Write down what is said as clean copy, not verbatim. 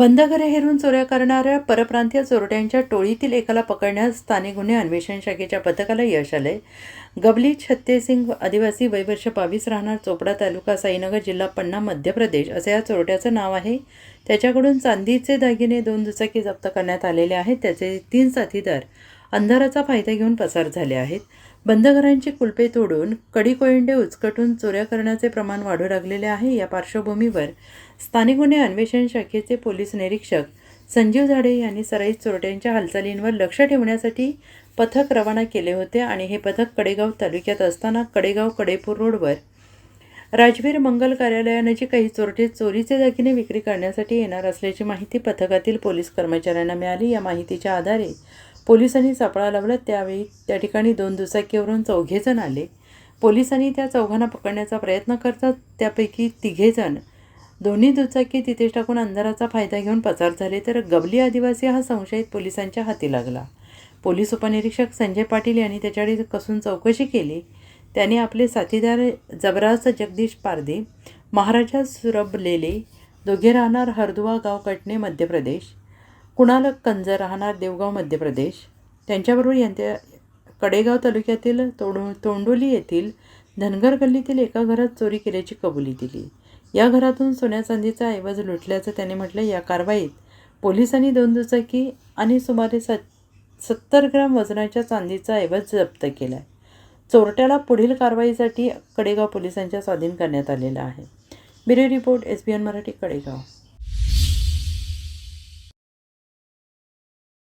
बंद घरे हेरून चोऱ्या करणाऱ्या परप्रांतीय चोरट्यांच्या टोळीतील एकाला पकडण्यास स्थानिक गुन्हे अन्वेषण शाखेच्या पथकाला यश आले. गबली छत्तेसिंग आदिवासी, वय वर्ष 22, राहणार चोपडा तालुका साईनगर, जिल्हा पन्ना, मध्य प्रदेश असे या चोरट्याचं नाव आहे. त्याच्याकडून चांदीचे दागिने 2 दुचाकी जप्त करण्यात आलेले आहेत. त्याचे 3 साथीदार अंधाराचा फायदा घेऊन पसार झाले आहेत. बंद घरांची कुलपे तोडून कडी कोयंडे उचकटून चोऱ्या करण्याचे प्रमाण वाढू लागलेले आहे. या पार्श्वभूमीवर स्थानिक गुन्हे अन्वेषण शाखेचे पोलीस निरीक्षक संजीव झाडे यांनी सराईत चोरट्यांच्या हालचालींवर लक्ष ठेवण्यासाठी पथक रवाना केले होते आणि हे पथक कडेगाव तालुक्यात असताना कडेगाव कडेपूर रोडवर राजवीर मंगल कार्यालयानजीक काही चोरटे चोरीचे दागिने विक्री करण्यासाठी येणार असल्याची माहिती पथकातील पोलीस कर्मचाऱ्यांना मिळाली. या माहितीच्या आधारे पोलिसांनी सापळा लावला. त्यावेळी त्या ठिकाणी 2 दुचाकीवरून 4 जण आले. पोलिसांनी त्या 4 पकडण्याचा प्रयत्न करतात. त्यापैकी 3 जण दोन्ही दुचाकी तिथेच टाकून अंधाराचा फायदा घेऊन पसार झाले. तर गबली आदिवासी हा संशयित पोलिसांच्या हाती लागला. पोलीस उपनिरीक्षक संजय पाटील यांनी त्याच्याकडे कसून चौकशी केली. त्यांनी आपले साथीदार जबराज जगदीश पारदे, महाराजा सुरबलेले, दोघे राहणार हरदुवा गाव कटणे, मध्य प्रदेश, कुणाल कंजर राहणार देवगाव, मध्य प्रदेश, त्यांच्याबरोबर यांच्या कडेगाव तालुक्यातील तोंडोली येथील धनगर गल्लीतील एका घरात चोरी केल्याची कबुली दिली. या घरातून सोन्या चांदीचा ऐवज लुटल्याचं त्याने म्हटलं. या कारवाईत पोलिसांनी 2 दुचाकी आणि सुमारे 70 ग्रॅम वजनाच्या चांदीचा ऐवज जप्त केला. चोरट्याला पुढील कारवाईसाठी कडेगाव पोलिसांच्या स्वाधीन करण्यात आलेला आहे. Bureau report, SBN Marathi, Kadegaon.